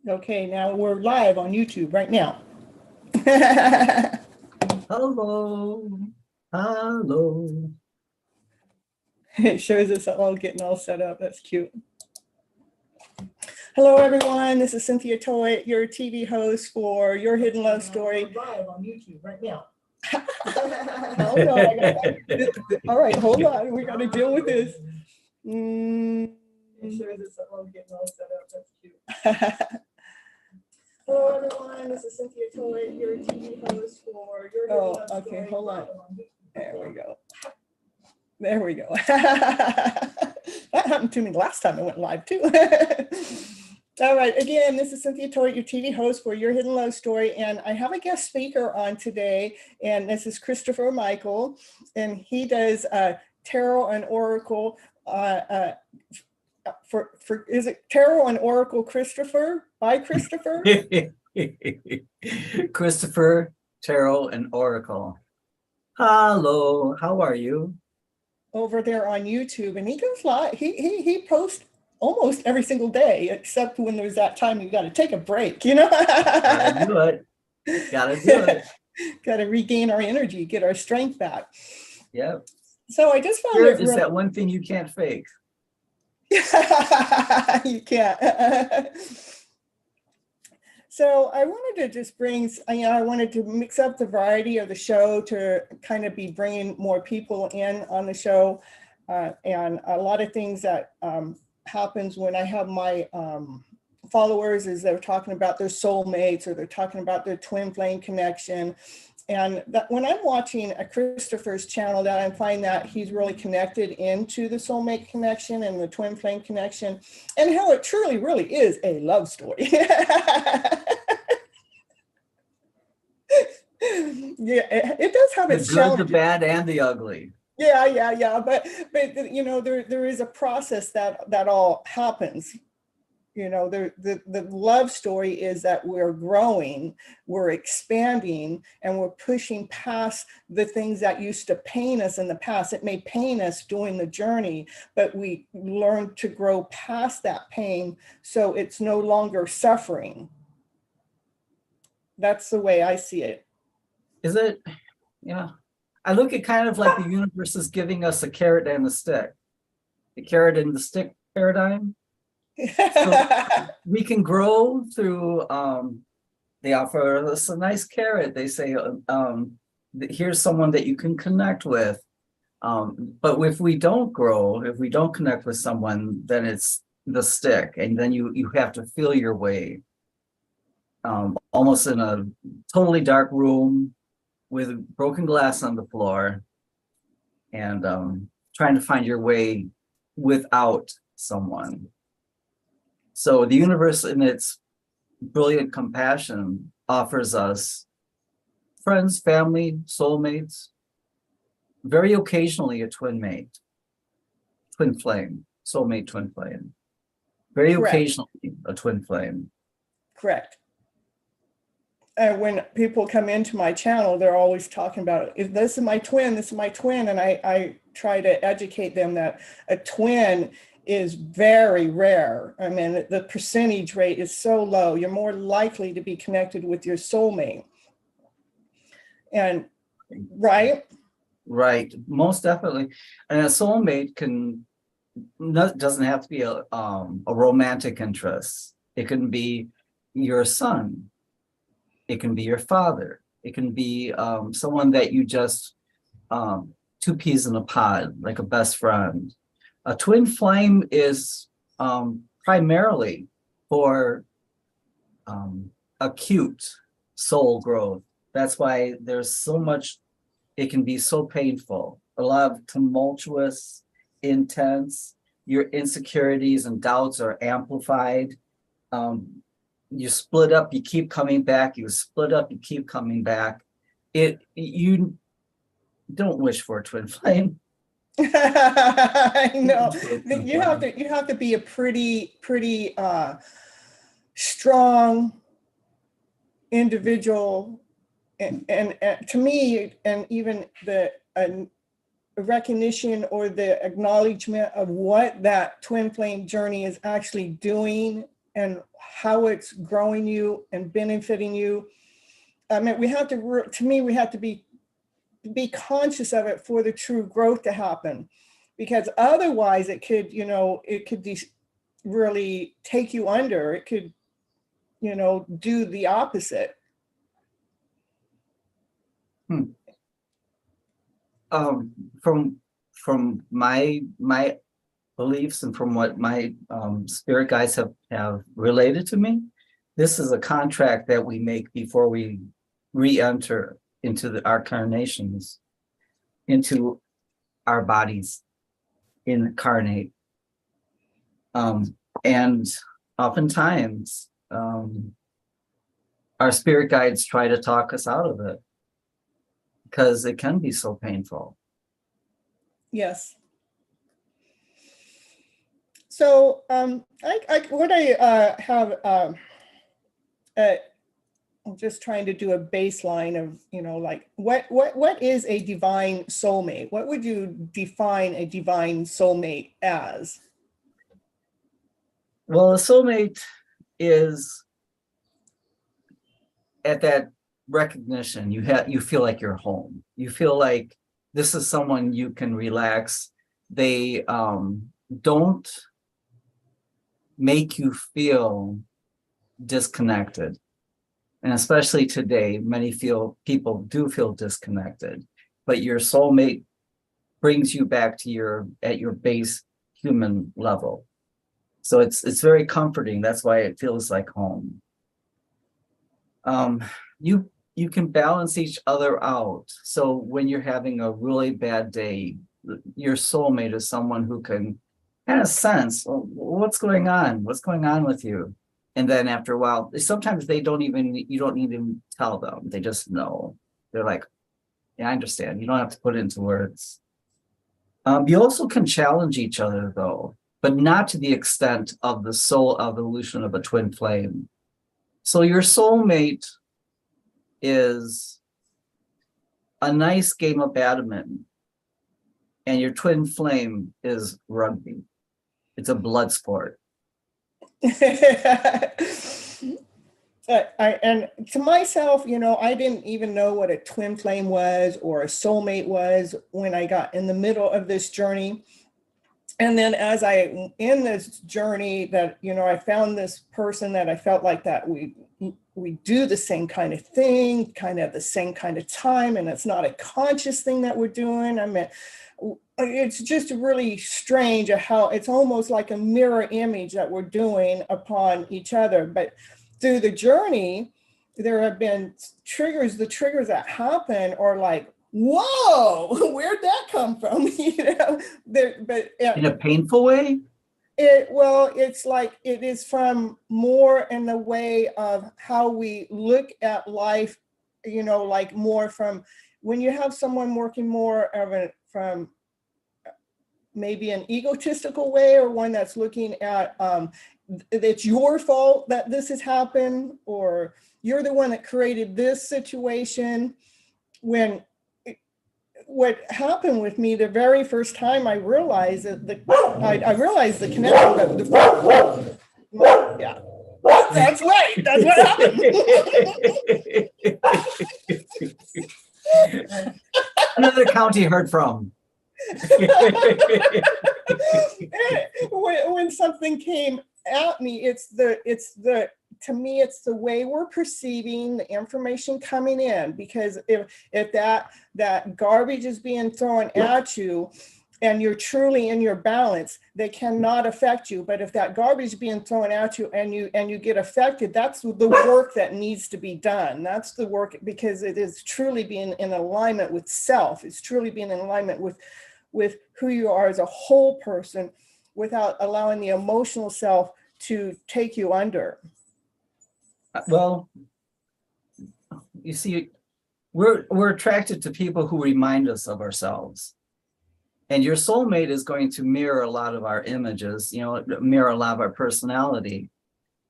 Okay, now we're live on YouTube right now. Hello. Hello. It shows us all getting all set up. That's cute. Hello, everyone. This is Cynthia Toet, your TV host for Your Hidden Love Story. We're live on YouTube right now. Hold on. All right, hold on. We got to deal with this. It shows us all getting all set up. That's cute. Hello, everyone. This is Cynthia Toet, your TV host for Your Hidden Love Story. Okay, hold on. There we go. There we go. That happened to me last time I went live too. All right, again, this is Cynthia Toet, your TV host for Your Hidden Love Story, and I have a guest speaker on today, and this is Christopher Michael, and he does tarot and oracle. Is it Tarot and Oracle Christopher by Christopher? Christopher, Tarot, and Oracle. Hello, how are you? Over there on YouTube, and he goes live. He posts almost every single day, except when there's that time you got to take a break, you know. Gotta do it. Gotta do it. Got to regain our energy, get our strength back. Yep. So I just found Spirit is that one thing you can't fake. You can't. So I wanted to just bring, I wanted to mix up the variety of the show to kind of be bringing more people in on the show. And a lot of things that happens when I have my followers is they're talking about their soulmates, or they're talking about their twin flame connection. And that when I'm watching a Christopher's channel, that I find that he's really connected into the soulmate connection and the twin flame connection, and how it truly, really is a love story. Yeah, it does have its the good, the bad, and the ugly. Yeah. But you know, there is a process that all happens. You know, the love story is that we're growing, we're expanding, and we're pushing past the things that used to pain us in the past. It may pain us during the journey, but we learn to grow past that pain, so it's no longer suffering. That's the way I see it. Is it? Yeah. I look at kind of like the universe is giving us a carrot and a stick. The carrot and the stick paradigm. So we can grow through, they offer us a nice carrot. They say, here's someone that you can connect with. But if we don't grow, if we don't connect with someone, then it's the stick. And then you have to feel your way, almost in a totally dark room with broken glass on the floor, and trying to find your way without someone. So the universe, in its brilliant compassion, offers us friends, family, soulmates, very occasionally a twin mate, twin flame, soulmate, twin flame. Very Correct. Occasionally a twin flame. Correct. When people come into my channel, they're always talking about, if this is my twin, this is my twin. And I try to educate them that a twin is very rare. I mean, the percentage rate is so low. You're more likely to be connected with your soulmate. And right? Right, most definitely. And a soulmate doesn't have to be a romantic interest. It can be your son. It can be your father. It can be someone that you just, two peas in a pod, like a best friend. A twin flame is primarily for acute soul growth. That's why there's so much, it can be so painful. A lot of tumultuous, intense, your insecurities and doubts are amplified. You split up, you keep coming back, you split up, you keep coming back. You don't wish for a twin flame. I know. You have to be a pretty strong individual, and to me, and even the recognition or the acknowledgement of what that twin flame journey is actually doing and how it's growing you and benefiting you. I mean, we have to be conscious of it for the true growth to happen, because otherwise it could, really take you under. It could, do the opposite. From my beliefs and from what my spirit guides have related to me, this is a contract that we make before we re-enter into our incarnations, into our bodies, incarnate. And oftentimes, our spirit guides try to talk us out of it because it can be so painful. Yes. So I'm just trying to do a baseline of, like what is a divine soulmate? What would you define a divine soulmate as? Well, a soulmate is at that recognition. You feel like you're home. You feel like this is someone you can relax. They don't make you feel disconnected. And especially today, many people do feel disconnected, but your soulmate brings you back to at your base human level. So it's very comforting. That's why it feels like home. You can balance each other out. So when you're having a really bad day, your soulmate is someone who can kind of sense, well, what's going on? What's going on with you? And then after a while, sometimes you don't even tell them. They just know. They're like, yeah, I understand. You don't have to put it into words. You also can challenge each other though, but not to the extent of the soul evolution of a twin flame. So your soulmate is a nice game of badminton, and your twin flame is rugby. It's a blood sport. And to myself, I didn't even know what a twin flame was or a soulmate was when I got in the middle of this journey. And then in this journey that, I found this person that I felt like that we do the same kind of thing, kind of the same kind of time. And it's not a conscious thing that we're doing. I mean, it's just really strange how it's almost like a mirror image that we're doing upon each other. But through the journey, there have been triggers. The triggers that happen are like, whoa, where'd that come from? But in a painful way? It's like it is from more in the way of how we look at life, like more from when you have someone working more from maybe an egotistical way, or one that's looking at it's your fault that this has happened, or you're the one that created this situation. What happened with me the very first time I realized that I realized the connection, but yeah, that's right. That's what happened. Another county heard from. When something came at me, to me, it's the way we're perceiving the information coming in, because if that garbage is being thrown at you and you're truly in your balance, they cannot affect you. But if that garbage is being thrown at you and you get affected, that's the work that needs to be done. That's the work, because it is truly being in alignment with self. It's truly being in alignment with who you are as a whole person, without allowing the emotional self to take you under. Well, you see, we're attracted to people who remind us of ourselves. And your soulmate is going to mirror a lot of our images, mirror a lot of our personality.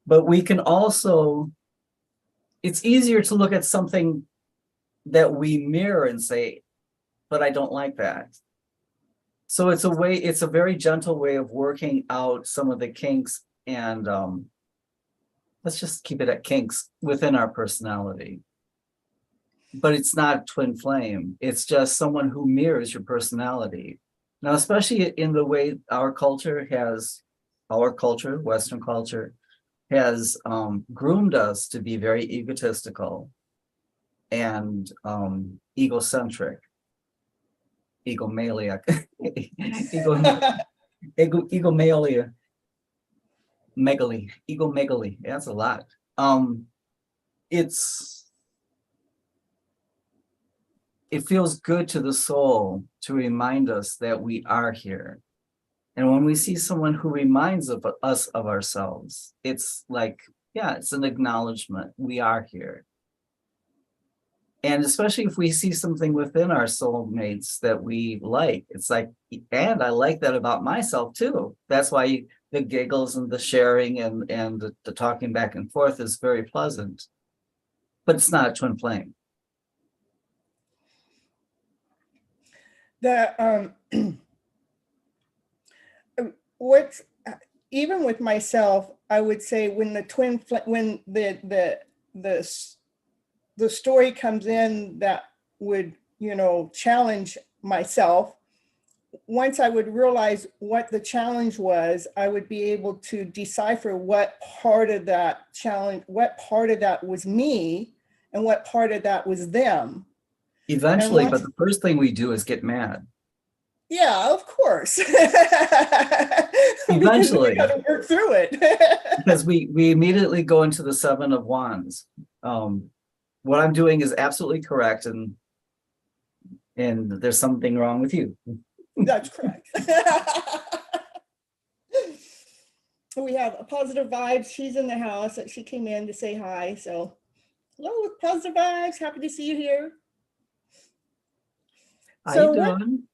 But we can also, it's easier to look at something that we mirror and say, but I don't like that. So it's a very gentle way of working out some of the kinks and let's just keep it at kinks within our personality. But it's not twin flame. It's just someone who mirrors your personality. Now, especially in the way Western culture, has groomed us to be very egotistical and egocentric, egomaniac, egomania, egomegaly. That's a lot. It feels good to the soul to remind us that we are here. And when we see someone who reminds us of ourselves, it's like, yeah, it's an acknowledgement. We are here. And especially if we see something within our soulmates that we like, it's like, and I like that about myself too. That's why the giggles and the sharing and the talking back and forth is very pleasant. But it's not a twin flame. What's even with myself, I would say when the story comes in that would, challenge myself, once I would realize what the challenge was, I would be able to decipher what part of that challenge, what part of that was me and what part of that was them. Eventually, but the first thing we do is get mad. Yeah, of course. Eventually. We got to work through it. Because we immediately go into the Seven of Wands. What I'm doing is absolutely correct, and there's something wrong with you. That's correct. We have a positive vibes. She's in the house. She came in to say hi. So, hello, positive vibes. Happy to see you here. How you doing?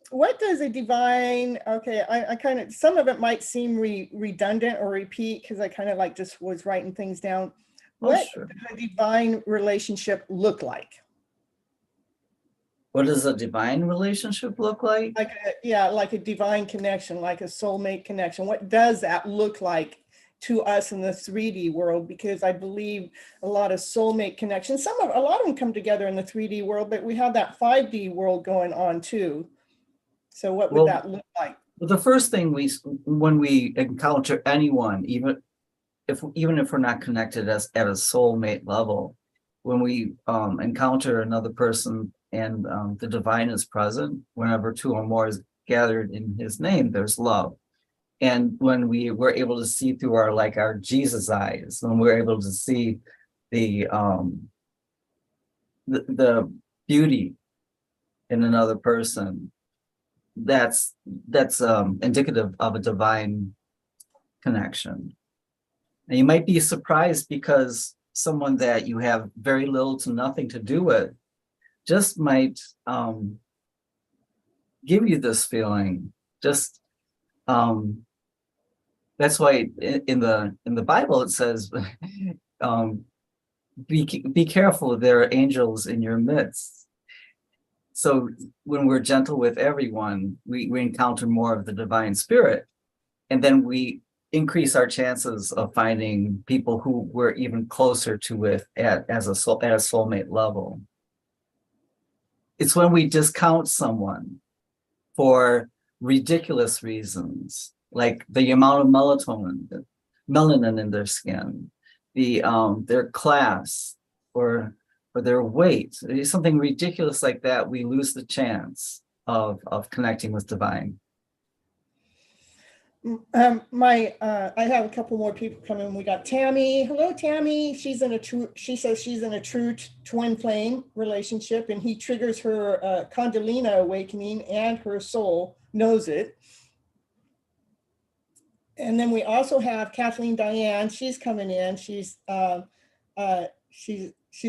What does a divine, okay, I kind of, some of it might seem redundant or repeat because I kind of like just was writing things down. What does a divine relationship look like? What does a divine relationship look like? Like a divine connection, like a soulmate connection. What does that look like to us in the 3D world? Because I believe a lot of soulmate connections, a lot of them come together in the 3D world, but we have that 5D world going on too. So what would that look like? Well, the first thing when we encounter anyone, even if we're not connected at a soulmate level, when we encounter another person and the divine is present, whenever two or more is gathered in his name, there's love. And when we're able to see through our Jesus eyes, when we're able to see the beauty in another person, that's indicative of a divine connection. And you might be surprised because someone that you have very little to nothing to do with just might give you this feeling. Just that's why in the Bible it says, be careful, there are angels in your midst. So when we're gentle with everyone, we encounter more of the divine spirit, and then we increase our chances of finding people who we're even closer to with at a soulmate level. It's when we discount someone for ridiculous reasons, like the amount of melanin in their skin, their class, or their weight, something ridiculous like that, we lose the chance of connecting with divine. I have a couple more people coming. We got Tammy. Hello, Tammy. She says she's in a true twin flame relationship, and he triggers her Kundalini awakening, and her soul knows it. And then we also have Kathleen Diane. She's coming in. She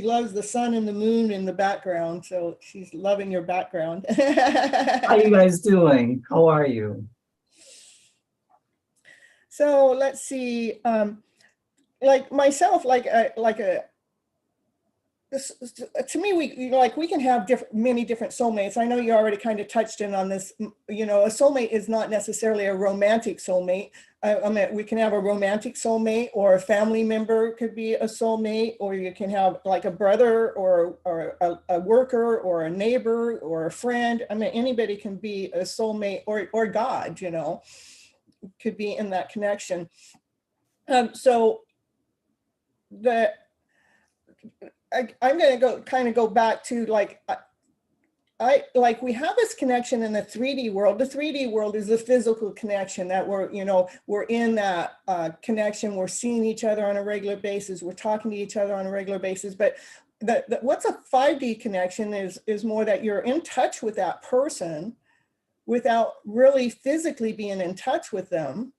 loves the sun and the moon in the background, so she's loving your background. How you guys doing? How are you? So let's see. Like myself, like a To me, we can have many different soulmates. I know you already kind of touched in on this. You know, a soulmate is not necessarily a romantic soulmate. I mean, we can have a romantic soulmate, or a family member could be a soulmate, or you can have like a brother, or a worker, or a neighbor, or a friend. I mean, anybody can be a soulmate, or God, you know, could be in that connection. So the I'm going to go back to like, we have this connection in the 3D world. The 3D world is the physical connection that we're in that connection. We're seeing each other on a regular basis. We're talking to each other on a regular basis. But what's a 5D connection is more that you're in touch with that person without really physically being in touch with them.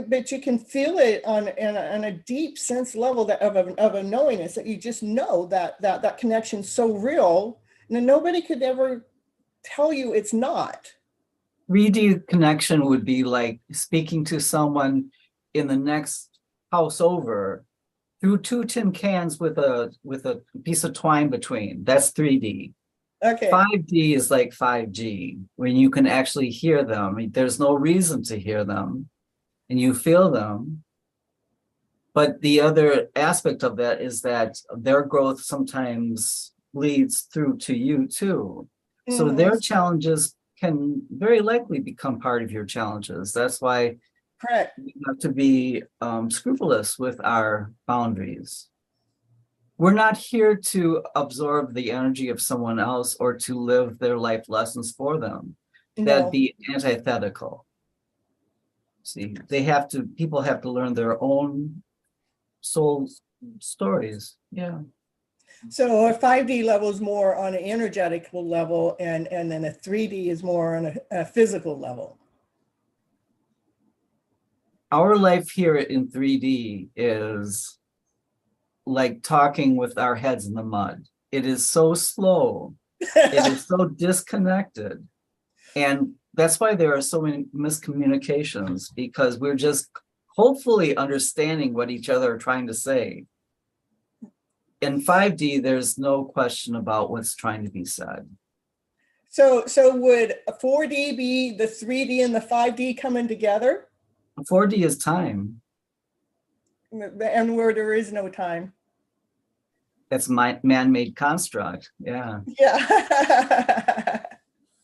But you can feel it on a deep sense level of a knowingness, that you just know that connection's so real, and nobody could ever tell you it's not. 3D connection would be like speaking to someone in the next house over through 2 tin cans with a piece of twine between. That's 3D. Okay. 5D is like 5G, when you can actually hear them. There's no reason to hear them, and you feel them. But the other aspect of that is that their growth sometimes leads through to you too. So their challenges can very likely become part of your challenges. That's why Correct. we have to be scrupulous with our boundaries. We're not here to absorb the energy of someone else or to live their life lessons for them. No. That'd be antithetical. See, people have to learn their own soul stories. Yeah. So a 5D level is more on an energetical level, and then a 3D is more on a physical level. Our life here in 3D is like talking with our heads in the mud. It is so slow. It is so disconnected. And that's why there are so many miscommunications, because we're just hopefully understanding what each other are trying to say. In 5D, there's no question about what's trying to be said. So would 4D be the 3D and the 5D coming together? 4D is time. And where there is no time. That's my man-made construct. Yeah. Yeah.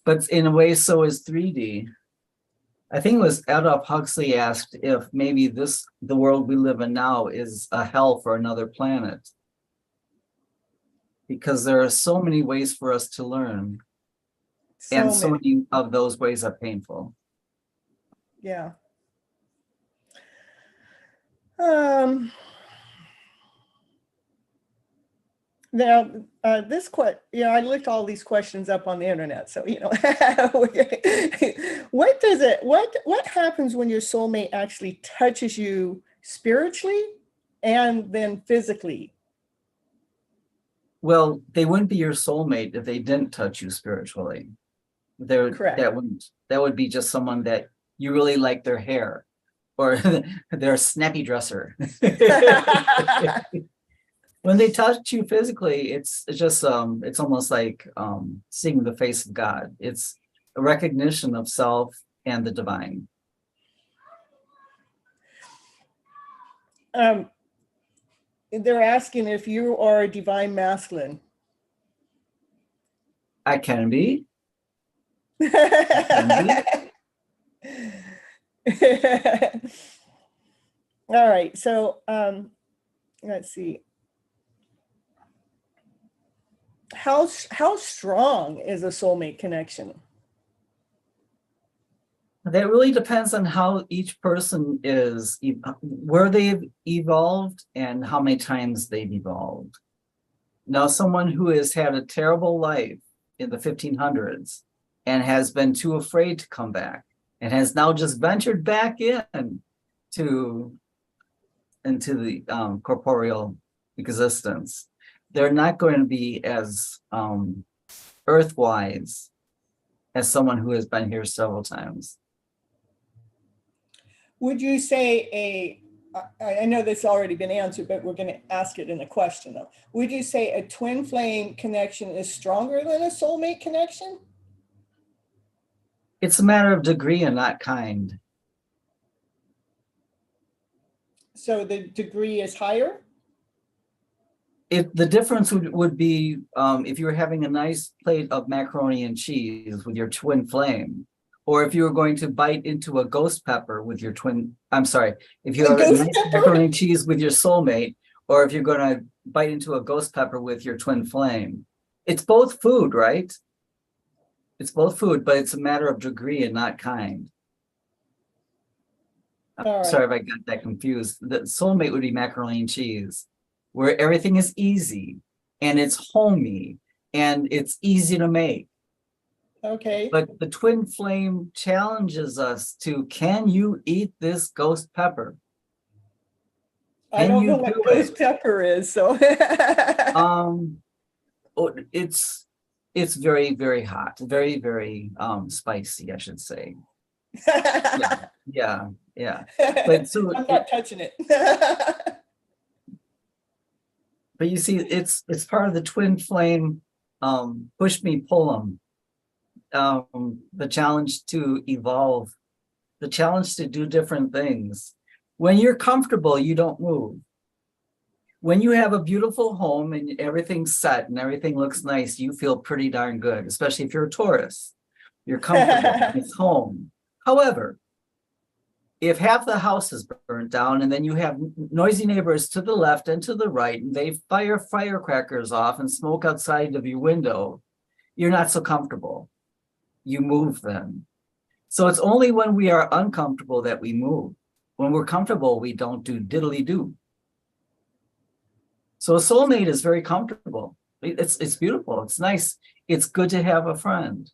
But in a way, so is 3D. I think it was Adolf Huxley asked if maybe the world we live in now is a hell for another planet. Because there are so many ways for us to learn. So many of those ways are painful. Yeah. Now, I looked all these questions up on the internet. So, what happens when your soulmate actually touches you spiritually and then physically? Well, they wouldn't be your soulmate if they didn't touch you spiritually. Correct. That would be just someone that you really like their hair, or their snappy dresser. When they touch you physically, it's just it's almost like seeing the face of God. It's a recognition of self and the divine. They're asking if you are a divine masculine. I can be. All right. So let's see. How strong is a soulmate connection? That really depends on how each person is, where they've evolved and how many times they've evolved. Now, someone who has had a terrible life in the 1500s and has been too afraid to come back and has now just ventured back into the corporeal existence, they're not going to be as earthwise as someone who has been here several times. Would you say I know this already been answered, but we're going to ask it in a question though. Would you say a twin flame connection is stronger than a soulmate connection? It's a matter of degree and not kind. So the degree is higher? The difference would be if you were having a nice plate of macaroni and cheese with your twin flame, or if you were going to bite into a ghost pepper with your if you have a nice macaroni and cheese with your soulmate, or if you're going to bite into a ghost pepper with your twin flame. It's both food, right? It's both food, but it's a matter of degree and not kind. Right. Sorry if I got that confused. The soulmate would be macaroni and cheese, where everything is easy and it's homey and it's easy to make. Okay. But the twin flame challenges us to, can you eat this ghost pepper? I don't know what ghost pepper is, so. It's very, very hot, very, very spicy, I should say. Yeah. But so I'm not touching it. But you see, it's part of the twin flame, push me, pull them. The challenge to evolve, the challenge to do different things. When you're comfortable, you don't move. When you have a beautiful home and everything's set and everything looks nice, you feel pretty darn good, especially if you're a Taurus. You're comfortable, it's home. However, if half the house is burnt down and then you have noisy neighbors to the left and to the right, and they fire firecrackers off and smoke outside of your window, you're not so comfortable. You move then. So it's only when we are uncomfortable that we move. When we're comfortable, we don't do diddly-do. So a soulmate is very comfortable. It's beautiful. It's nice. It's good to have a friend.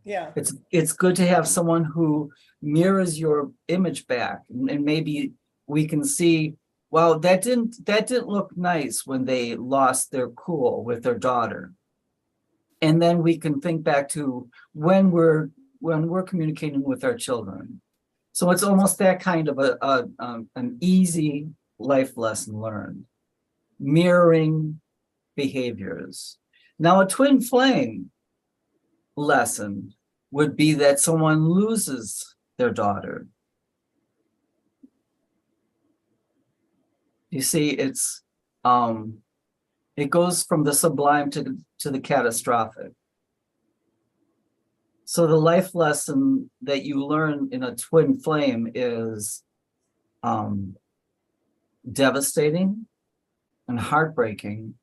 Yeah. It's good to have someone who mirrors your image back, and maybe we can see, well, that didn't look nice when they lost their cool with their daughter. And then we can think back to when we're communicating with our children. So it's almost that kind of an easy life lesson learned. Mirroring behaviors. Now, a twin flame lesson would be that someone loses their daughter. You see, it goes from the sublime to the catastrophic. So the life lesson that you learn in a twin flame is devastating and heartbreaking.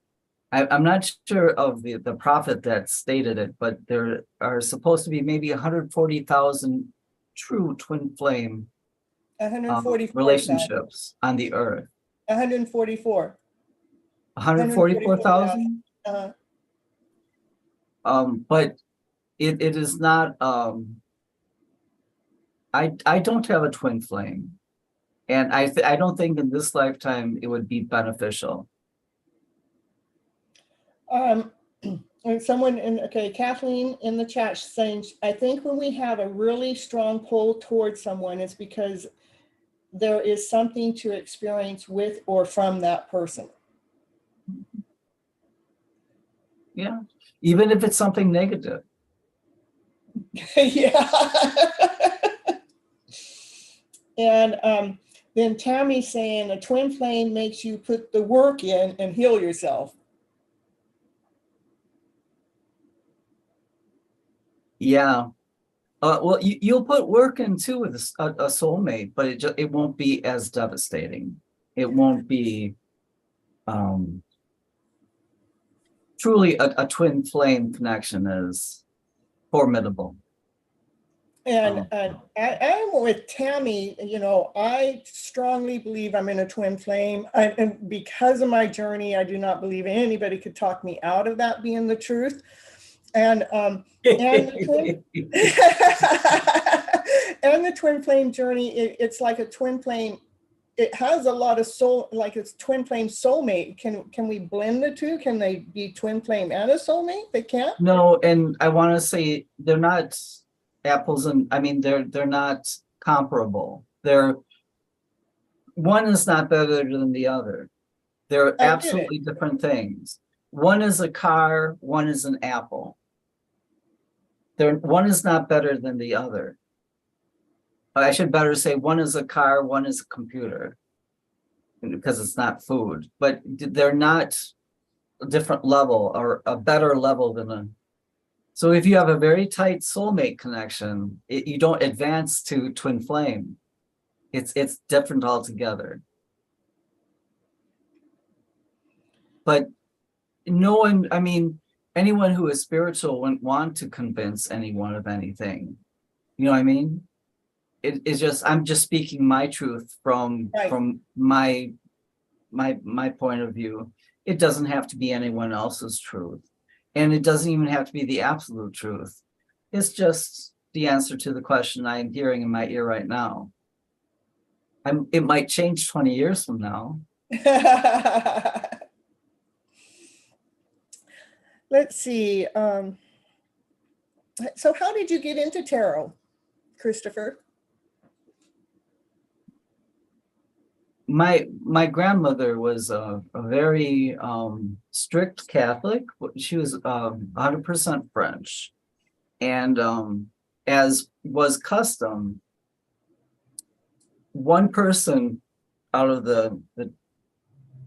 I'm not sure of the prophet that stated it, but there are supposed to be maybe 140,000 true twin flame relationships on the earth. 144. 144,000? But it is not, I don't have a twin flame. And I don't think in this lifetime it would be beneficial. Someone Kathleen in the chat saying, I think when we have a really strong pull towards someone, it's because there is something to experience with or from that person. Yeah, even if it's something negative. Yeah. And then Tammy's saying a twin flame makes you put the work in and heal yourself. Yeah. Well, you'll put work into with a soulmate, but it won't be as devastating. It won't be truly a twin flame connection is formidable. And I'm with Tammy. I strongly believe I'm in a twin flame. And because of my journey, I do not believe anybody could talk me out of that being the truth. And the twin flame journey, it's like a twin flame. It has a lot of soul, like it's twin flame soulmate. Can we blend the two? Can they be twin flame and a soulmate? They can't? No, and I want to say they're not apples and they're not comparable. one is not better than the other. They're I get it. absolutely different things. One is a car, one is an apple. One is not better than the other. I should better say one is a car, one is a computer, because it's not food, but they're not a different level or a better level than a. So if you have a very tight soulmate connection, you don't advance to twin flame. It's different altogether. But no one, I mean, anyone who is spiritual wouldn't want to convince anyone of anything. You know what I mean? It's just, I'm just speaking my truth from my point of view. It doesn't have to be anyone else's truth. And it doesn't even have to be the absolute truth. It's just the answer to the question I'm hearing in my ear right now. It might change 20 years from now. Let's see. So how did you get into tarot, Christopher? My grandmother was a very strict Catholic. She was 100% French. And as was custom, one person out of the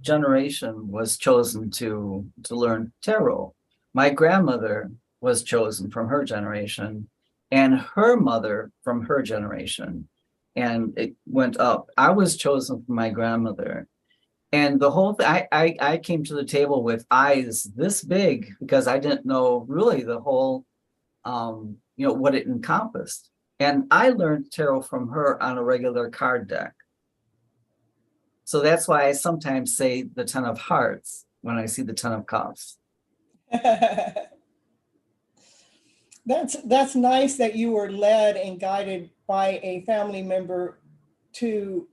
generation was chosen to learn tarot. My grandmother was chosen from her generation, and her mother from her generation. And it went up. I was chosen from my grandmother. And the whole thing, I came to the table with eyes this big because I didn't know really the whole, what it encompassed. And I learned tarot from her on a regular card deck. So that's why I sometimes say the 10 of hearts when I see the 10 of cups. That's nice that you were led and guided by a family member to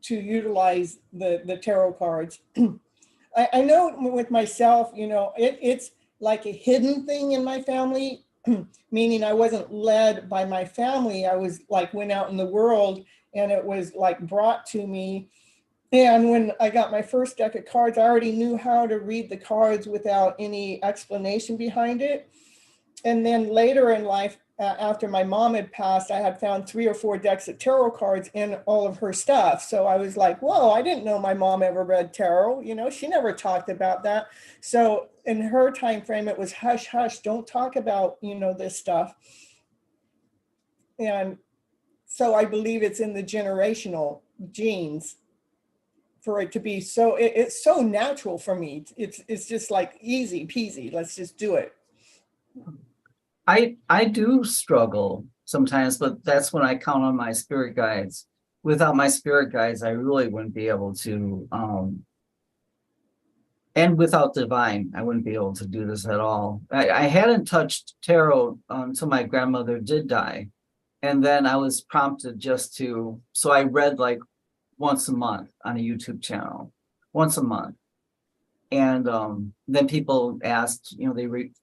utilize the tarot cards. I know with myself, it's like a hidden thing in my family, meaning I wasn't led by my family. I was like, went out in the world and it was like brought to me. And when I got my first deck of cards, I already knew how to read the cards without any explanation behind it. And then later in life, after my mom had passed, I had found 3 or 4 decks of tarot cards in all of her stuff. So I was like, whoa, I didn't know my mom ever read tarot. She never talked about that. So in her time frame, it was hush, hush, don't talk about, this stuff. And so I believe it's in the generational genes for it to be so, it's so natural for me. It's just like easy peasy. Let's just do it. I do struggle sometimes, but that's when I count on my spirit guides. Without my spirit guides, I really wouldn't be able to, and without divine, I wouldn't be able to do this at all. I hadn't touched tarot until my grandmother did die. And then I was prompted so I read like once a month on a YouTube channel, once a month. And then people asked,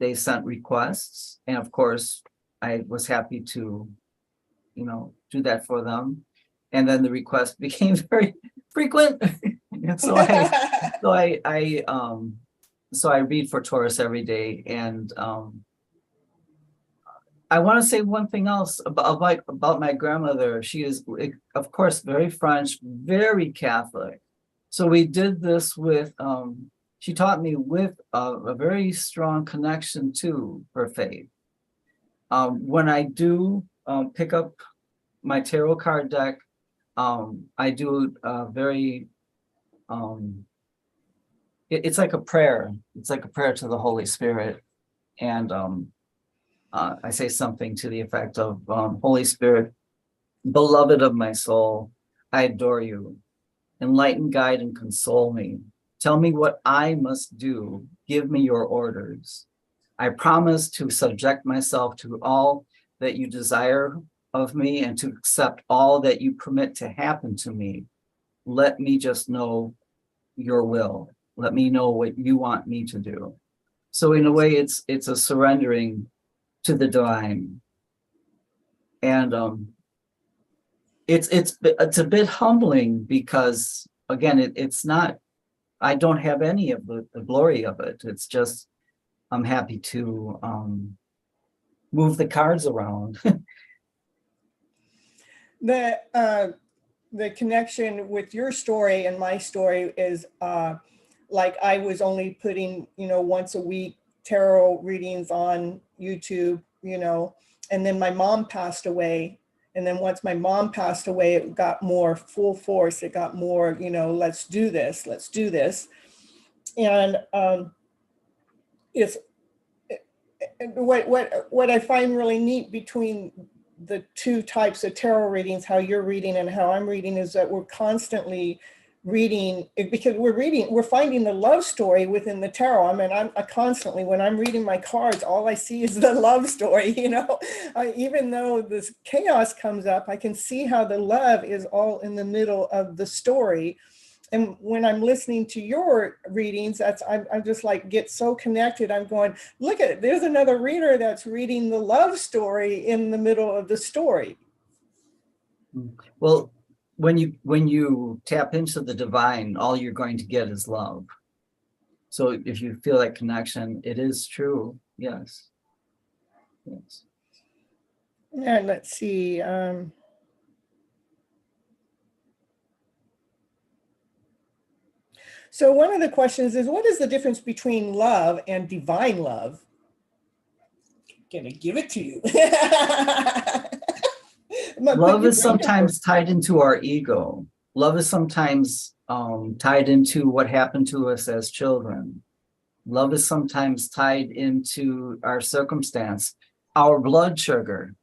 they sent requests. And of course, I was happy to, do that for them. And then the request became very frequent. And so I read for Taurus every day. And I want to say one thing else about my grandmother. She is, of course, very French, very Catholic. So we did this with, she taught me with a very strong connection to her faith. When I do pick up my tarot card deck, I do very, it's like a prayer. It's like a prayer to the Holy Spirit. And I say something to the effect of, Holy Spirit, beloved of my soul, I adore you. Enlighten, guide, and console me. Tell me what I must do. Give me your orders. I promise to subject myself to all that you desire of me and to accept all that you permit to happen to me. Let me just know your will. Let me know what you want me to do. So in a way, it's a surrendering to the divine. And it's a bit humbling because again, it's not, I don't have any of the glory of it. It's just, I'm happy to move the cards around. The connection with your story and my story is like I was only putting, once a week tarot readings on YouTube, and then my mom passed away. And then once my mom passed away, it got more full force. It got more, let's do this. And it's what I find really neat between the two types of tarot readings, how you're reading and how I'm reading, is that we're constantly reading, because we're finding the love story within the tarot. I mean, I constantly, when I'm reading my cards, all I see is the love story, even though this chaos comes up, I can see how the love is all in the middle of the story. And when I'm listening to your readings, I'm just like, get so connected. I'm going, look at it. There's another reader that's reading the love story in the middle of the story. Well, when you tap into the divine, all you're going to get is love. So if you feel that connection, it is true. Yes. Yes. And let's see. So one of the questions is, what is the difference between love and divine love? Gonna give it to you. Love is sometimes tied into our ego. Love is sometimes tied into what happened to us as children. Love is sometimes tied into our circumstance, our blood sugar.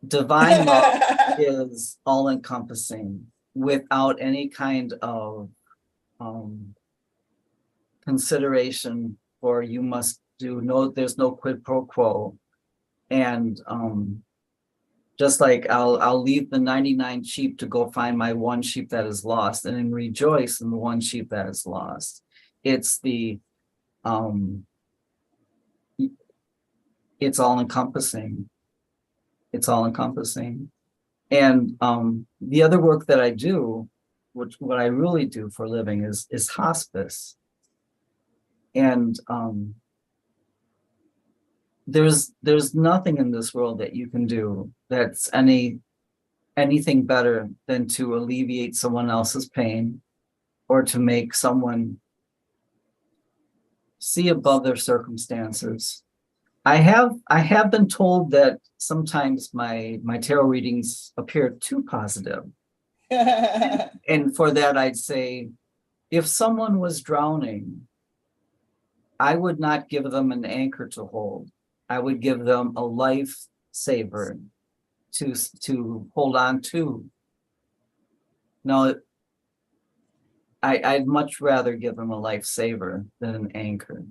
Divine love is all-encompassing without any kind of consideration for you must do, no, there's no quid pro quo. And just like I'll leave the 99 sheep to go find my one sheep that is lost, and then rejoice in the one sheep that is lost. It's the it's all encompassing. It's all encompassing. And the other work that I do, what I really do for a living is hospice. And there's nothing in this world that you can do that's anything better than to alleviate someone else's pain or to make someone see above their circumstances. I have been told that sometimes my tarot readings appear too positive. And for that, I'd say, if someone was drowning, I would not give them an anchor to hold. I would give them a lifesaver to hold on to. No, I'd much rather give them a lifesaver than an anchor.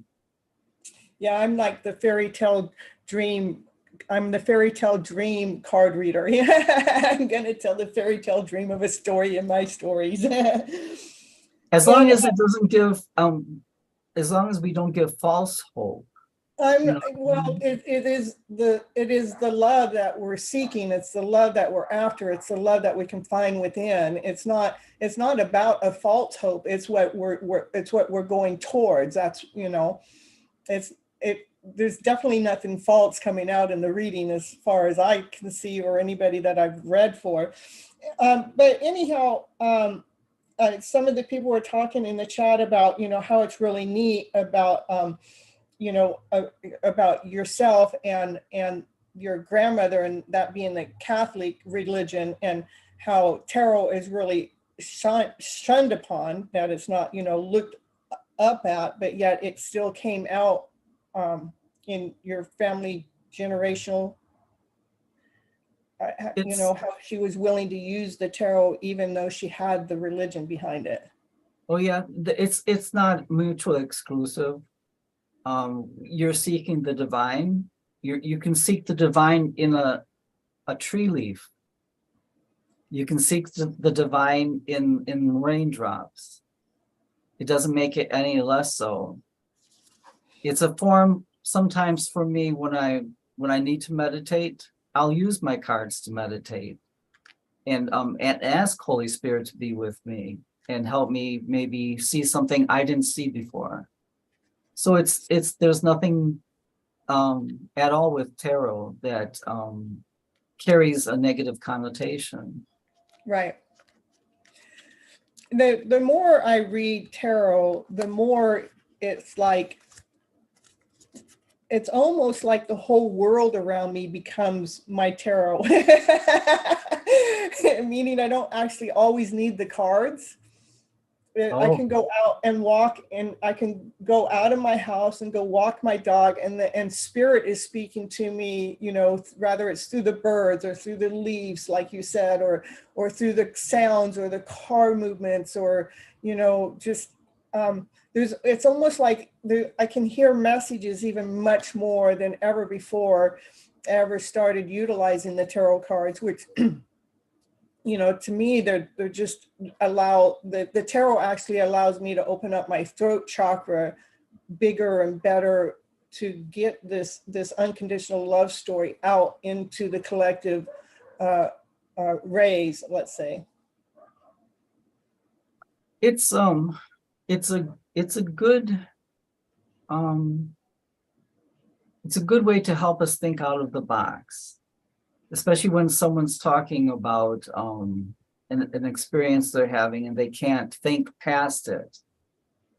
Yeah, I'm like the fairy tale dream. I'm the fairy tale dream card reader. I'm going to tell the fairy tale dream of a story in my stories. As long as it doesn't give, as long as we don't give false hope. Well, it is the love that we're seeking. It's the love that we're after. It's the love that we can find within. It's not about a false hope. It's what we're going towards. That's, there's definitely nothing false coming out in the reading as far as I can see, or anybody that I've read for. But anyhow, some of the people were talking in the chat about, how it's really neat about, about yourself and your grandmother, and that being the Catholic religion, and how tarot is really shunned upon, that it's not, looked up at, but yet it still came out in your family generational, how she was willing to use the tarot even though she had the religion behind it. Oh yeah, it's not mutually exclusive. You're seeking the divine. You can seek the divine in a tree leaf. You can seek the divine in raindrops. It doesn't make it any less so. It's a form sometimes for me when I need to meditate, I'll use my cards to meditate. and ask Holy Spirit to be with me and help me maybe see something I didn't see before. So there's nothing at all with tarot that carries a negative connotation. Right. The more I read tarot, the more it's like, it's almost like the whole world around me becomes my tarot. Meaning I don't actually always need the cards. I can go out and walk, and I can go out of my house and go walk my dog, and spirit is speaking to me, you know, rather it's through the birds or through the leaves, like you said, or through the sounds or the car movements, or, you know, just it's almost like I can hear messages even much more than ever before I ever started utilizing the tarot cards, which you know, to me, they're just the tarot actually allows me to open up my throat chakra bigger and better to get this unconditional love story out into the collective rays, let's say. It's a good way to help us think out of the box, especially when someone's talking about an experience they're having and they can't think past it.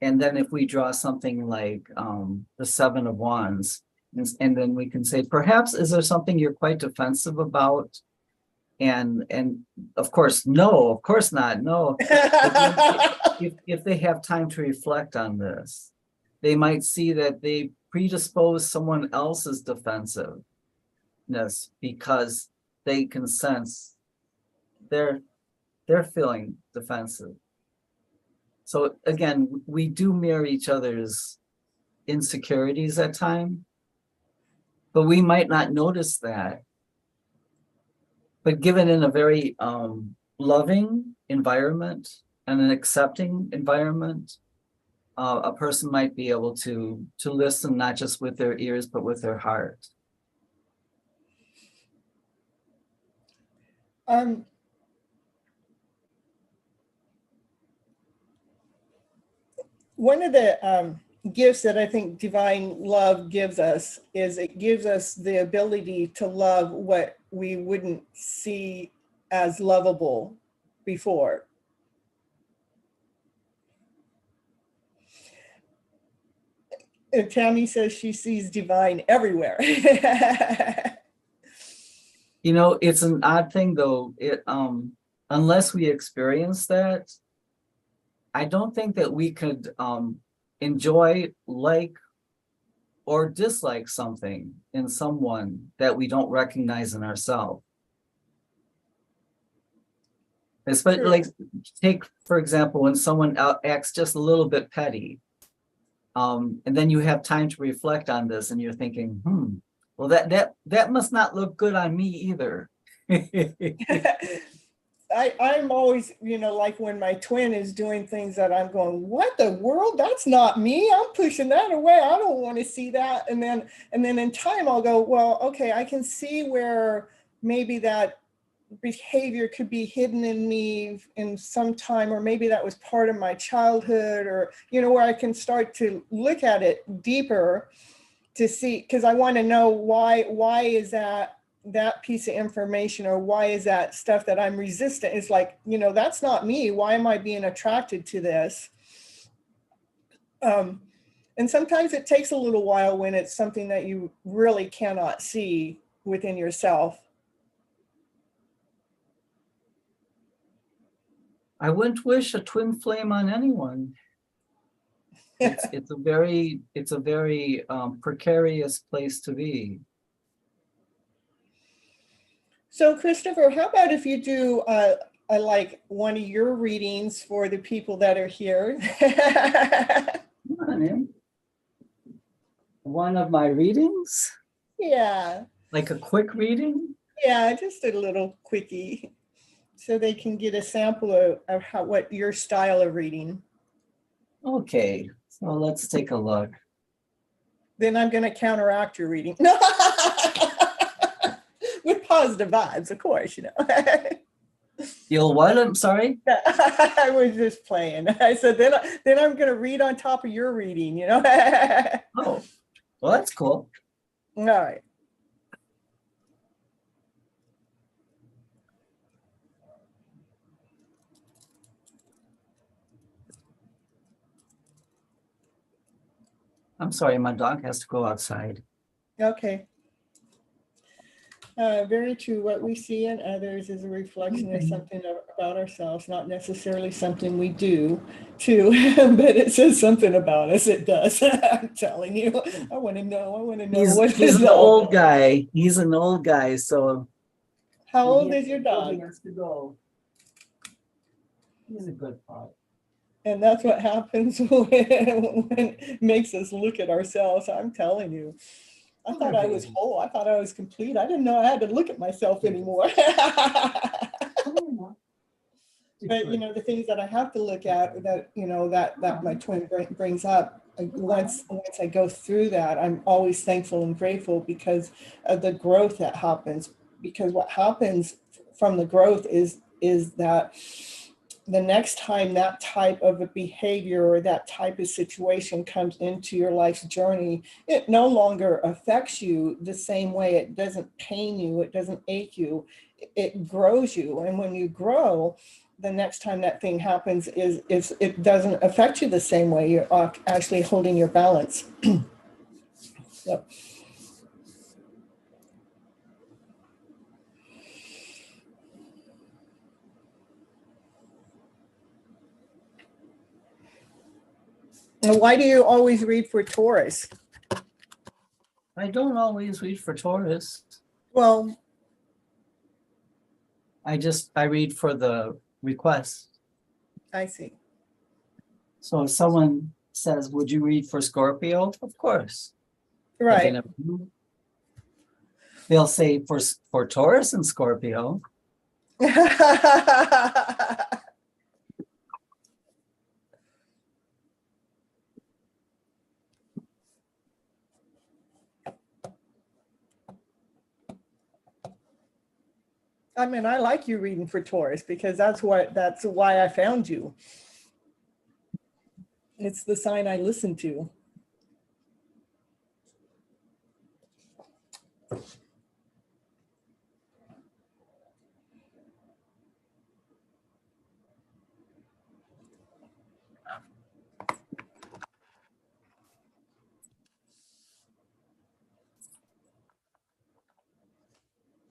And then if we draw something like the Seven of Wands, and then we can say, perhaps, is there something you're quite defensive about? And of course, no, of course not, no. If they have time to reflect on this, they might see that they predispose someone else's defensiveness because they can sense they're feeling defensive. So again, we do mirror each other's insecurities at times, but we might not notice that. But given in a very loving environment and an accepting environment, a person might be able to listen not just with their ears, but with their heart. One of the gifts that I think divine love gives us is it gives us the ability to love what we wouldn't see as lovable before. And Tammy says she sees divine everywhere. You know, it's an odd thing though. Unless we experience that, I don't think that we could enjoy, like, or dislike something in someone that we don't recognize in ourselves. Especially, like, take, for example, when someone acts just a little bit petty, and then you have time to reflect on this and you're thinking, well, that must not look good on me either. I'm always, you know, like when my twin is doing things that I'm going, what the world? That's not me. I'm pushing that away. I don't want to see that. And then in time I'll go, well, okay, I can see where maybe that behavior could be hidden in me in some time, or maybe that was part of my childhood, or, you know, where I can start to look at it deeper to see, because I want to know why is that piece of information, or why is that stuff that I'm resistant? It's like, you know, that's not me. Why am I being attracted to this? And sometimes it takes a little while when it's something that you really cannot see within yourself. I wouldn't wish a twin flame on anyone. It's a very precarious place to be. So Christopher, how about if you do like one of your readings for the people that are here? Come on in. One of my readings? Yeah. Like a quick reading? Yeah, just a little quickie, so they can get a sample of what your style of reading. Okay, so let's take a look. Then I'm going to counteract your reading. With positive vibes, of course, you know. You'll what? I'm sorry. I was just playing. I said, then I'm going to read on top of your reading, you know? Oh, well, that's cool. All right. I'm sorry, my dog has to go outside. Okay. Very true. What we see in others is a reflection of something about ourselves, not necessarily something we do too, but it says something about us. It does. I'm telling you. I want to know. I want to know what He's an old guy. He's an old guy. So how old is your dog? He has to go. He's a good dog. And that's what happens when it makes us look at ourselves. I'm telling you. I thought I was whole. I thought I was complete. I didn't know I had to look at myself anymore. But you know, the things that I have to look at that, you know, that my twin brings up, once I go through that, I'm always thankful and grateful because of the growth that happens. Because what happens from the growth is that the next time that type of a behavior or that type of situation comes into your life's journey, it no longer affects you the same way. It doesn't pain you. It doesn't ache you. It grows you. And when you grow, the next time that thing happens is it doesn't affect you the same way. You're actually holding your balance. Yep. And why do you always read for Taurus? I don't always read for Taurus. Well, I read for the request. I see. So if someone says, would you read for Scorpio? Of course. Right. They'll say for Taurus and Scorpio. I mean, I like you reading for Taurus because that's why I found you. It's the sign I listen to.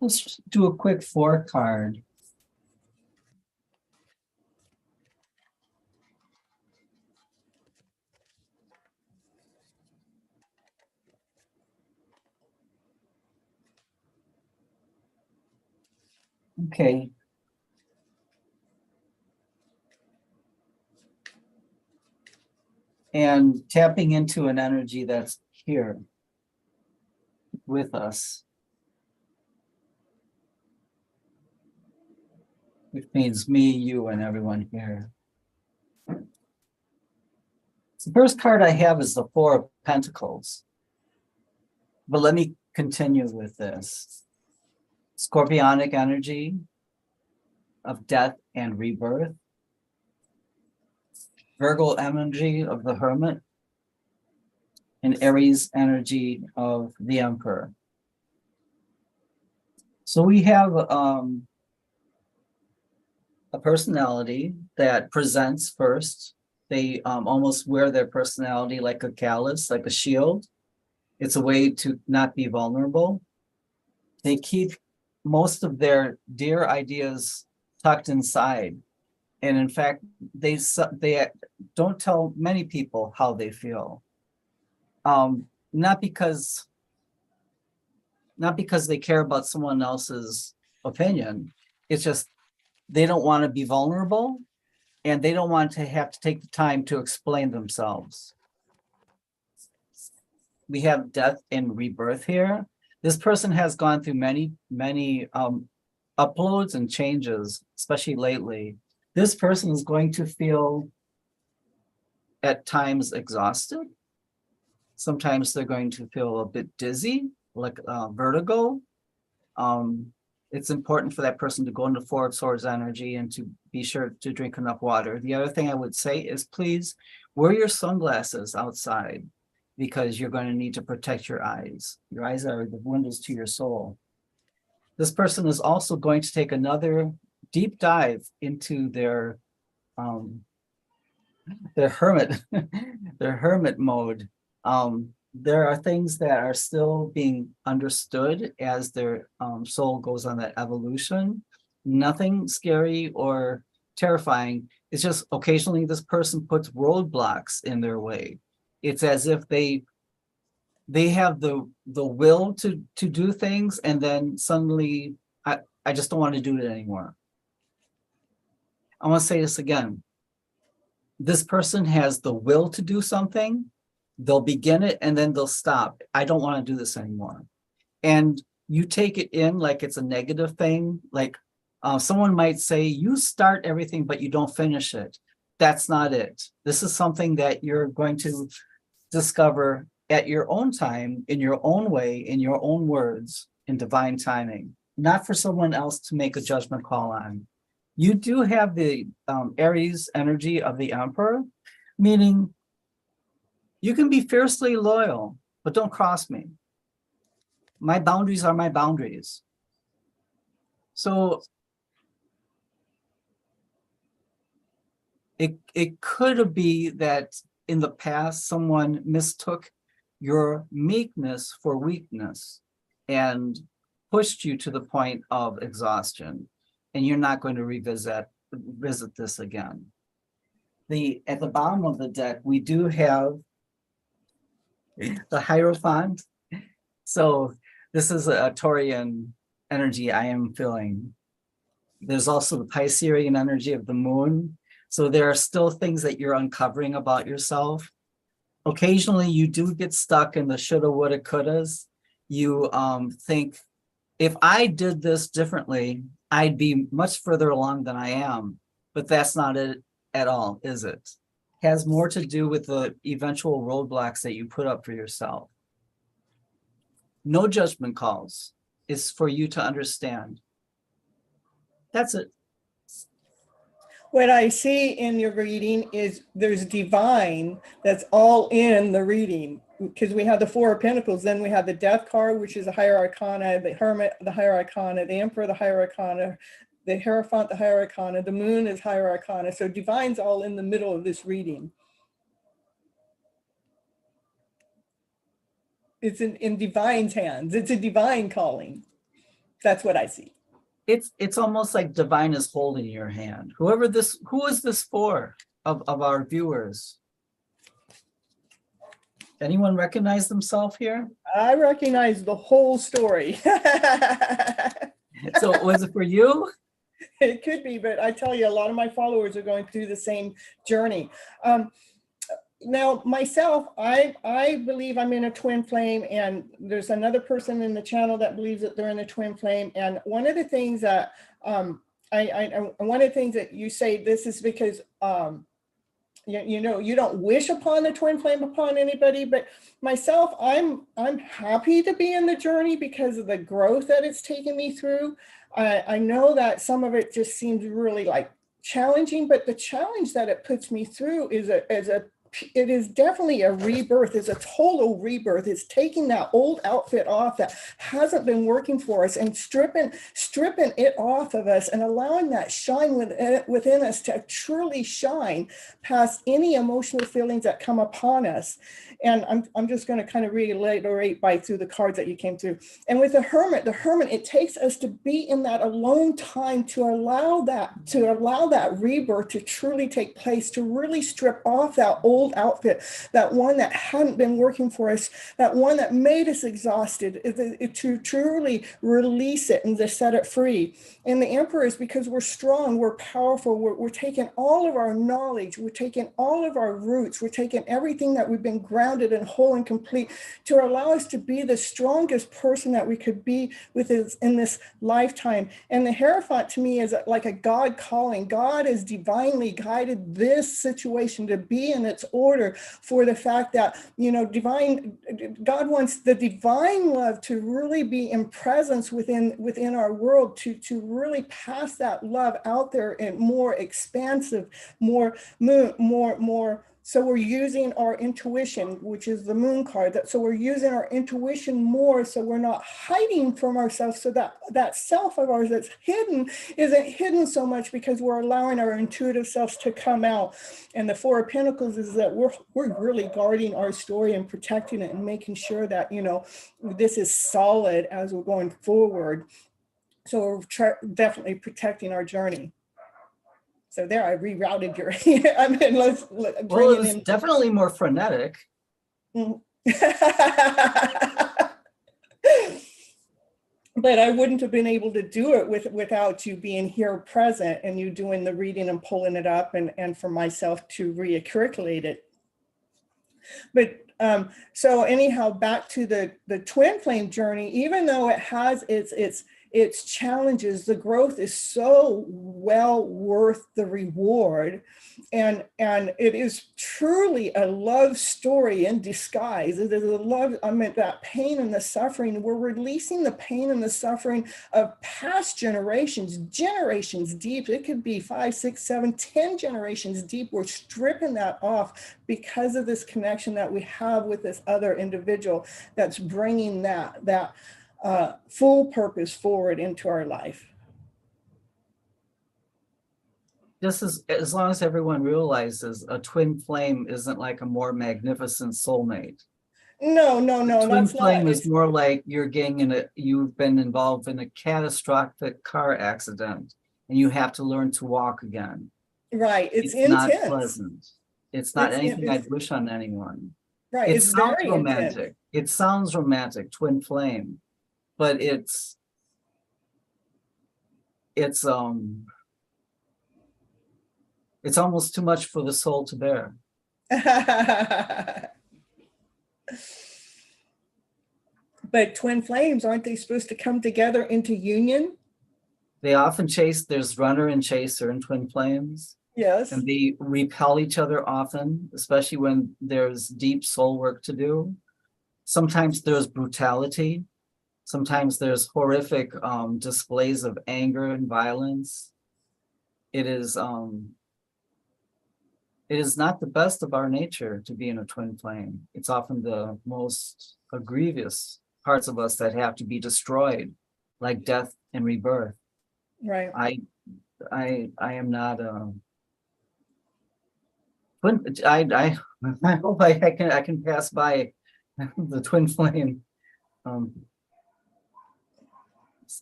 Let's do a quick 4 card. Okay. And tapping into an energy that's here with us, which means me, you, and everyone here. So the first card I have is the 4 of Pentacles. But let me continue with this. Scorpionic energy of death and rebirth. Virgo energy of the Hermit. And Aries energy of the Emperor. So we have a personality that presents first. They almost wear their personality like a callus, like a shield. It's a way to not be vulnerable. They keep most of their dear ideas tucked inside. And in fact, they don't tell many people how they feel. Not because they care about someone else's opinion. It's just they don't want to be vulnerable and they don't want to have to take the time to explain themselves. We have death and rebirth here. This person has gone through many uploads and changes, especially lately. This person is going to feel at times exhausted. Sometimes they're going to feel a bit dizzy, like vertigo. It's important for that person to go into Four of Swords energy and to be sure to drink enough water. The other thing I would say is please wear your sunglasses outside because you're going to need to protect your eyes. Your eyes are the windows to your soul. This person is also going to take another deep dive into their hermit, their hermit mode. There are things that are still being understood as their soul goes on that evolution. Nothing scary or terrifying. It's just occasionally this person puts roadblocks in their way. It's as if they have the will to do things, and then suddenly I just don't want to do it anymore. I want to say this again. This person has the will to do something. They'll begin it and then they'll stop. I don't want to do this anymore. And you take it in like it's a negative thing. Like someone might say, you start everything, but you don't finish it. That's not it. This is something that you're going to discover at your own time, in your own way, in your own words, in divine timing, not for someone else to make a judgment call on. You do have the Aries energy of the Emperor, meaning you can be fiercely loyal, but don't cross me. My boundaries are my boundaries. So it could be that in the past, someone mistook your meekness for weakness and pushed you to the point of exhaustion, and you're not going to revisit this again. At the bottom of the deck, we do have the Hierophant. So this is a Taurian energy I am feeling. There's also the Piscean energy of the moon. So there are still things that you're uncovering about yourself. Occasionally you do get stuck in the shoulda, woulda, couldas. You think, if I did this differently, I'd be much further along than I am. But that's not it at all, is it? It has more to do with the eventual roadblocks that you put up for yourself. No judgment calls. It's for you to understand. That's it. What I see in your reading is there's divine that's all in the reading, because we have the Four of Pentacles, then we have the Death card, which is a higher arcana, the Hermit, the higher arcana, the Emperor, the higher arcana, the Hierophant, the higher arcana, the Moon is higher arcana. So divine's all in the middle of this reading. It's in divine's hands. It's a divine calling. That's what I see. It's almost like divine is holding your hand. Who is this for of our viewers? Anyone recognize themselves here? I recognize the whole story. So was it for you? It could be, but I tell you, a lot of my followers are going through the same journey. Now, myself, I believe I'm in a twin flame, and there's another person in the channel that believes that they're in a twin flame. And one of the things that one of the things that you say, this is because you know, you don't wish upon the twin flame upon anybody, but myself, I'm happy to be in the journey because of the growth that it's taken me through. I know that some of it just seems really like challenging, but the challenge that it puts me through it is definitely a rebirth. It's a total rebirth. It's taking that old outfit off that hasn't been working for us and stripping it off of us and allowing that shine within us to truly shine past any emotional feelings that come upon us. And I'm just going to kind of reiterate through the cards that you came through. And with the Hermit, it takes us to be in that alone time to allow that rebirth to truly take place, to really strip off that old outfit, that one that hadn't been working for us, that one that made us exhausted, to truly release it and to set it free. And the Emperor is because we're strong, we're powerful, we're taking all of our knowledge, we're taking all of our roots, we're taking everything that we've been grounded and whole and complete to allow us to be the strongest person that we could be in this lifetime. And the Hierophant to me is like a God calling. God has divinely guided this situation to be in its order for the fact that, you know, God wants the divine love to really be in presence within our world, to really pass that love out there and more expansive, more. So we're using our intuition, which is the moon card. So we're using our intuition more, so we're not hiding from ourselves. So that self of ours that's hidden isn't hidden so much, because we're allowing our intuitive selves to come out. And the Four of Pentacles is that we're really guarding our story and protecting it and making sure that, you know, this is solid as we're going forward. So we're definitely protecting our journey. So there, I rerouted your. I mean, let's well, it was definitely more frenetic. But I wouldn't have been able to do it without you being here present and you doing the reading and pulling it up, and for myself to rearticulate it. But so anyhow, back to the twin flame journey. Even though it has its challenges, the growth is so well worth the reward, and it is truly a love story in disguise. It is a love. I mean, that pain and the suffering. We're releasing the pain and the suffering of past generations deep. It could be 5, 6, 7, 10 generations deep. We're stripping that off because of this connection that we have with this other individual that's bringing that full purpose forward into our life. Just as long as everyone realizes a twin flame isn't like a more magnificent soulmate. No, Twin flame is more like you've been involved in a catastrophic car accident and you have to learn to walk again. Right. It's not intense. Pleasant. It's not anything I'd wish on anyone. Right. It it's sounds very romantic. intense. It sounds romantic, twin flame, but it's almost too much for the soul to bear. But twin flames, aren't they supposed to come together into union? They often there's runner and chaser in twin flames. Yes. And they repel each other often, especially when there's deep soul work to do. Sometimes there's brutality. Sometimes there's horrific displays of anger and violence. It is not the best of our nature to be in a twin flame. It's often the most grievous parts of us that have to be destroyed, like death and rebirth. Right. I am not I hope I can pass by the twin flame.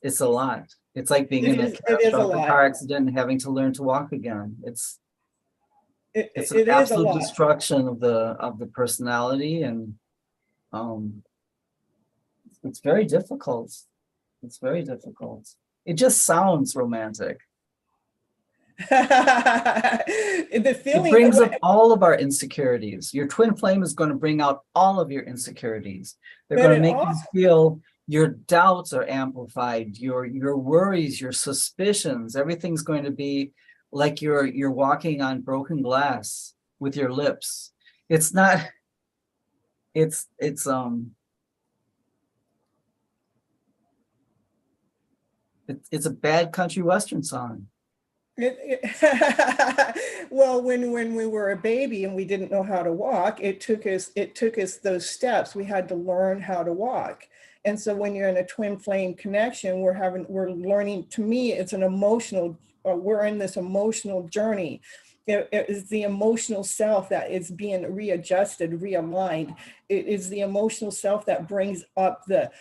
It's a lot. It's like being in a catastrophic car accident and having to learn to walk again. It's an absolute destruction of the personality, and it's very difficult. It's very difficult. It just sounds romantic. It brings up all of our insecurities. Your twin flame is going to bring out all of your insecurities. They're going to make you feel your doubts are amplified, your worries, your suspicions. Everything's going to be like you're walking on broken glass with your lips. It's not. It's a bad country western song. Well, when we were a baby and we didn't know how to walk, it took us those steps. We had to learn how to walk. And so when you're in a twin flame connection, we're learning. To me, it's an emotional. We're in this emotional journey. It is the emotional self that is being readjusted, realigned. It is the emotional self that brings up the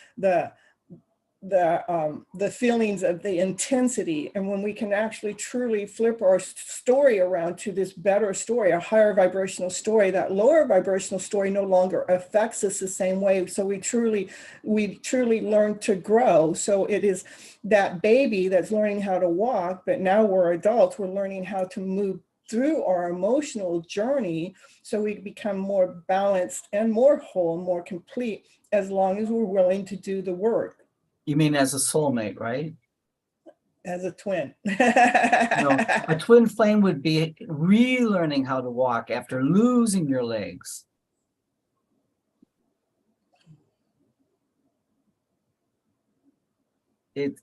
feelings of the intensity. And when we can actually truly flip our story around to this better story, a higher vibrational story, that lower vibrational story no longer affects us the same way. So we truly learn to grow. So it is that baby that's learning how to walk, but now we're adults, we're learning how to move through our emotional journey so we become more balanced and more whole, more complete, as long as we're willing to do the work. You mean as a soulmate, right? as a twin. A twin flame would be relearning how to walk after losing your legs. It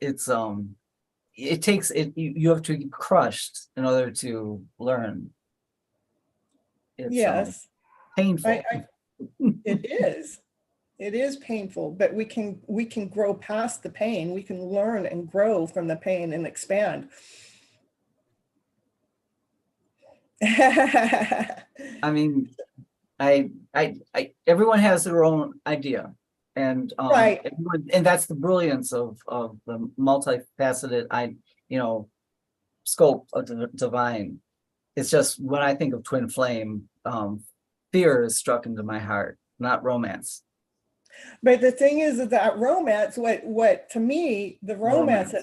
takes it. You have to be crushed in order to learn. It's Yes, painful. it is. It is painful, but we can grow past the pain. We can learn and grow from the pain and expand. I mean, everyone has their own idea, and right. and that's the brilliance of the multifaceted scope of the divine. It's just when I think of twin flame, fear is struck into my heart, not romance. But the thing is that romance, what to me, the romance,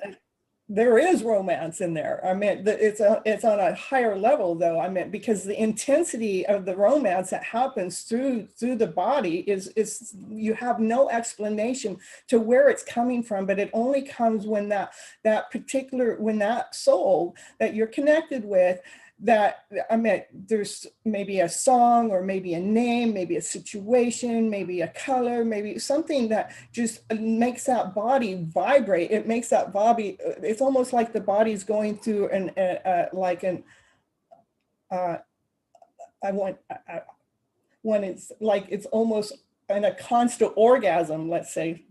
there is romance in there. I mean, it's on a higher level, though. I mean, because the intensity of the romance that happens through the body is you have no explanation to where it's coming from, but it only comes when that soul that you're connected with, that, I mean, there's maybe a song or maybe a name, maybe a situation, maybe a color, maybe something that just makes that body vibrate. It makes that body, it's almost like the body's going through when it's like, it's almost in a constant orgasm, let's say,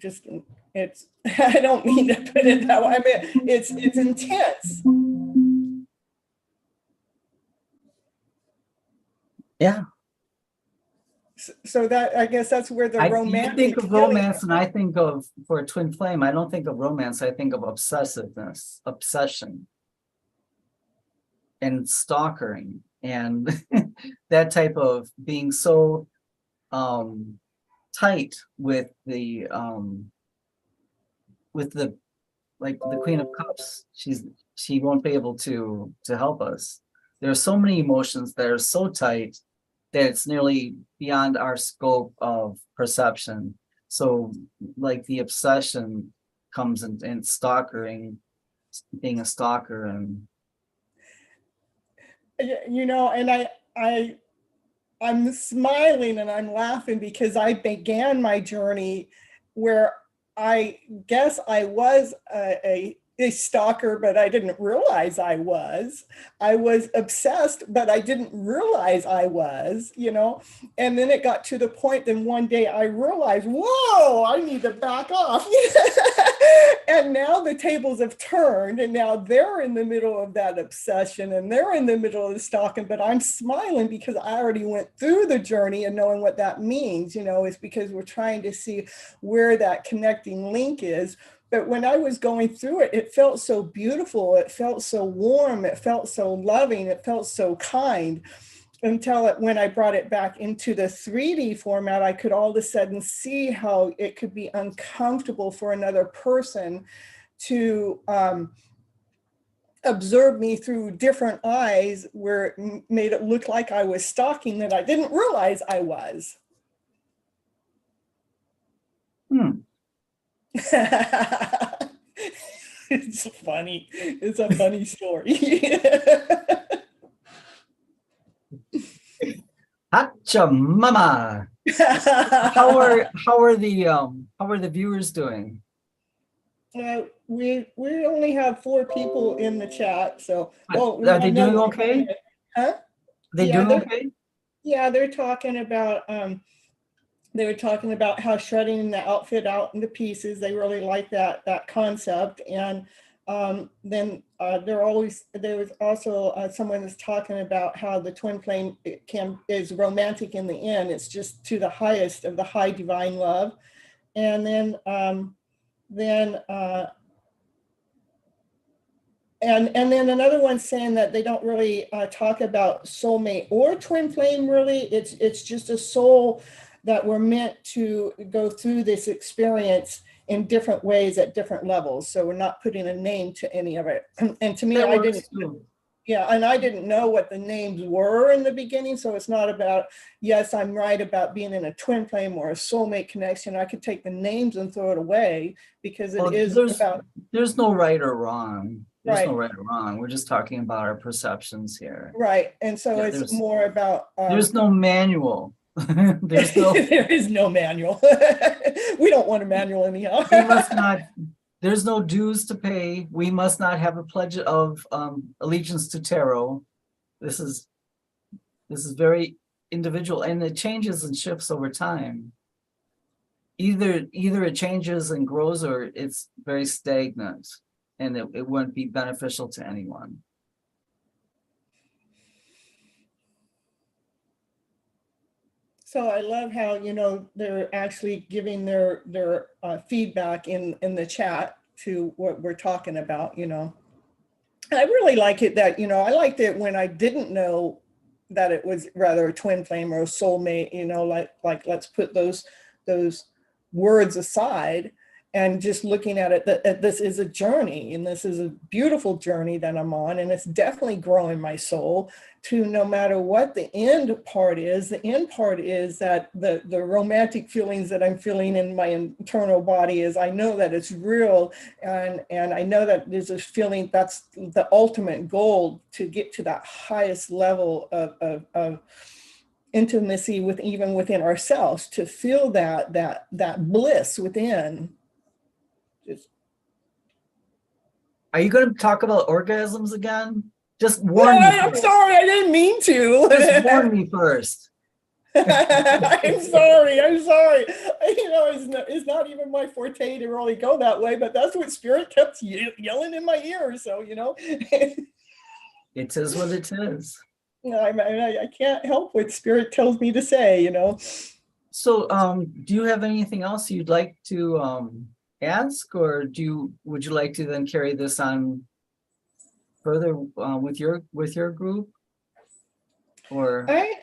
it's, I don't mean to put it that way. I mean, it's intense. Yeah. So that, I guess that's where the romantic. You think of romance, and I think of, for a twin flame, I don't think of romance. I think of obsessiveness, obsession, and stalkering, and that type of being so tight with the like the Queen of Cups. She won't be able to help us. There are so many emotions that are so tight that it's nearly beyond our scope of perception. So like the obsession comes in stalkering, being a stalker. And and I'm smiling and I'm laughing because I began my journey where I guess I was a stalker, but I didn't realize I was. I was obsessed, but I didn't realize I was, and then it got to the point, then one day I realized, whoa, I need to back off. And now the tables have turned, and now they're in the middle of that obsession, and they're in the middle of the stalking, but I'm smiling because I already went through the journey and knowing what that means. It's because we're trying to see where that connecting link is. But when I was going through it, it felt so beautiful. It felt so warm. It felt so loving. It felt so kind, until when I brought it back into the 3D format, I could all of a sudden see how it could be uncomfortable for another person to observe me through different eyes, where it made it look like I was stalking that I didn't realize I was. It's funny. It's a funny story. Hacha mama. How are the viewers doing? We only have 4 people in the chat, so are they doing okay? Huh? They doing okay? Yeah, they're talking about they were talking about how shredding the outfit out into pieces. They really like that concept. And then there was also someone was talking about how the twin flame is romantic in the end. It's just to the highest of the high divine love. And then and then another one saying that they don't really talk about soulmate or twin flame. Really, it's just a soul that we're meant to go through this experience in different ways at different levels. So we're not putting a name to any of it. And to me, I didn't. Yeah, and I didn't know what the names were in the beginning. So it's not about, yes, I'm right about being in a twin flame or a soulmate connection. I could take the names and throw it away, because there's no right or wrong. There's no Right. right or wrong. We're just talking about our perceptions here. Right. And so Yeah, it's more about, there's no manual. There's no, there is no manual. We don't want a manual anyhow. we must not, there's no dues to pay. We must not have a pledge of allegiance to tarot. This is very individual, and it changes and shifts over time. Either it changes and grows, or it's very stagnant, and it wouldn't be beneficial to anyone. So I love how, you know, they're actually giving their feedback in the chat to what we're talking about, you know. And I really like it that, you know, I liked it when I didn't know that it was rather a twin flame or a soulmate, you know, like let's put those words aside and just looking at it, that this is a journey, and this is a beautiful journey that I'm on, and it's definitely growing my soul to, no matter what the end part is that the romantic feelings that I'm feeling in my internal body is, I know that it's real, and I know that there's a feeling that's the ultimate goal, to get to that highest level of intimacy with, even within ourselves, to feel that bliss within. Are you going to talk about orgasms again? Just No, warn me I'm first. sorry, I didn't mean to. Just warn me first. I'm sorry. You know, it's not even my forte to really go that way, but that's what spirit kept yelling in my ear. So, you know, It is what it is. I can't help what spirit tells me to say, you know. So, do you have anything else you'd like to ask, or would you like to then carry this on further with your group? Or I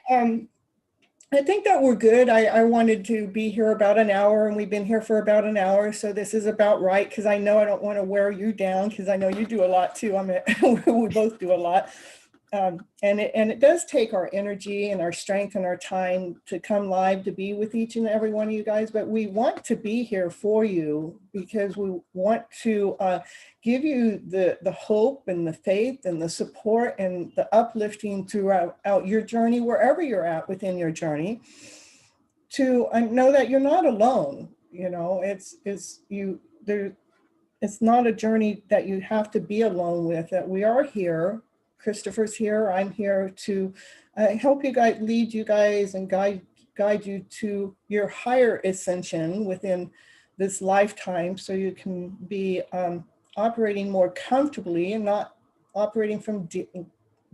think that we're good. I wanted to be here about an hour, and we've been here for about an hour. So this is about right, because I know I don't want to wear you down, because I know you do a lot too. We both do a lot. And it does take our energy and our strength and our time to come live to be with each and every one of you guys. But we want to be here for you, because we want to give you the hope and the faith and the support and the uplifting throughout your journey, wherever you're at within your journey, to know that you're not alone. You know, it's not a journey that you have to be alone with, that we are here. Christopher's here. I'm here to help you guys, lead you guys, and guide you to your higher ascension within this lifetime, so you can be operating more comfortably, and not operating from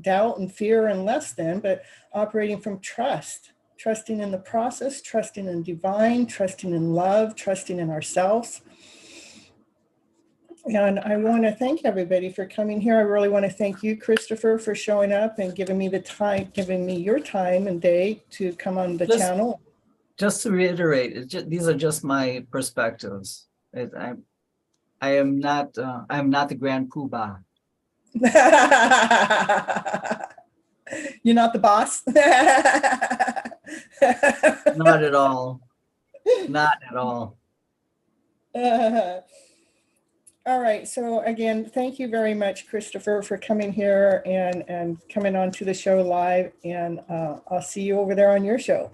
doubt and fear and less than, but operating from trusting in the process, trusting in divine, trusting in love, trusting in ourselves. And I want to thank everybody for coming here. I really want to thank you, Christopher, for showing up and giving me your time and day to come on the channel. Just to reiterate, these are just my perspectives. I am not the Grand Poobah. You're not the boss? Not at all. Not at all. All right. So again, thank you very much, Christopher, for coming here and coming on to the show live. And I'll see you over there on your show.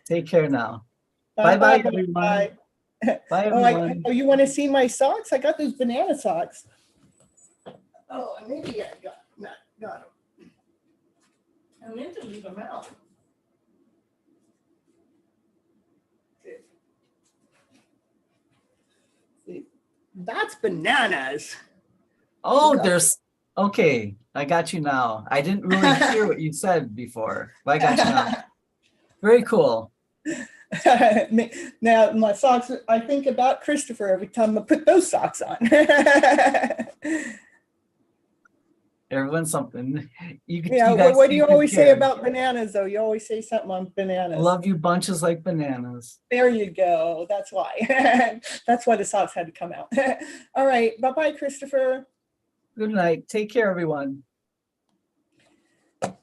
Take care now. Bye-bye, everyone. Bye. Bye, everyone. Oh, you want to see my socks? I got those banana socks. Oh, maybe I got them. I meant to leave them out. That's bananas. Oh, there's, okay, I got you now. I didn't really hear what you said before, but I got you now. Very cool. Now, my socks, I think about Christopher every time I put those socks on. Everyone's something. What do you always say about bananas, though? You always say something on bananas. I love you bunches like bananas. There you go. That's why. That's why the socks had to come out. All right. Bye-bye, Christopher. Good night. Take care, everyone. All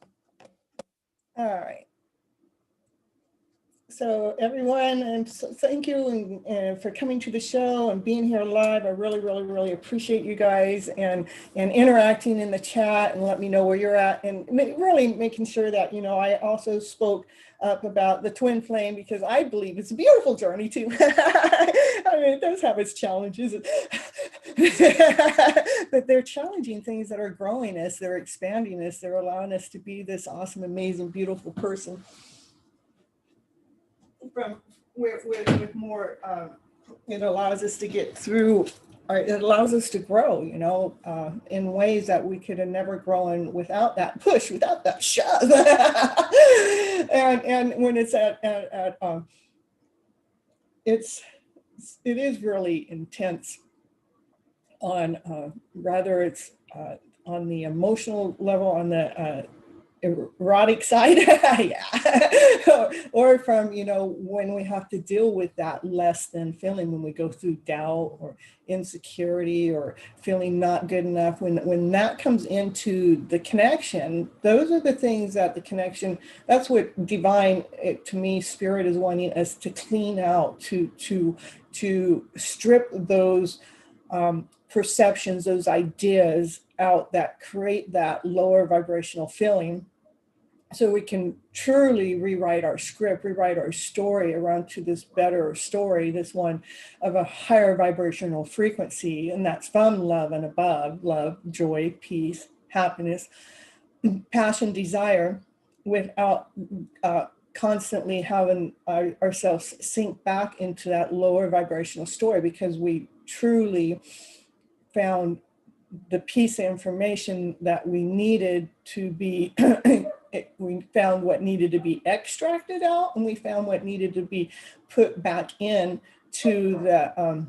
right. So everyone, and so thank you and for coming to the show and being here live. I really, really, really appreciate you guys and interacting in the chat and let me know where you're at and really making sure that, you know, I also spoke up about the twin flame because I believe it's a beautiful journey too. I mean, it does have its challenges, but they're challenging things that are growing us, they're expanding us, they're allowing us to be this awesome, amazing, beautiful person. From with more, it allows us to get through, or it allows us to grow, you know, in ways that we could have never grown without that push, without that shove. and when it's it is really intense on rather it's on the emotional level, on the erotic side, yeah, or from, you know, when we have to deal with that less than feeling, when we go through doubt or insecurity or feeling not good enough, when that comes into the connection, those are the things that the connection, that's what divine, to me, spirit is wanting us to clean out, to strip those perceptions, those ideas out that create that lower vibrational feeling, so we can truly rewrite our script, rewrite our story around to this better story, this one of a higher vibrational frequency. And that's from love and above: love, joy, peace, happiness, passion, desire, without constantly having ourselves sink back into that lower vibrational story, because we truly found the piece of information that we needed to be, we found what needed to be extracted out, and we found what needed to be put back in to the,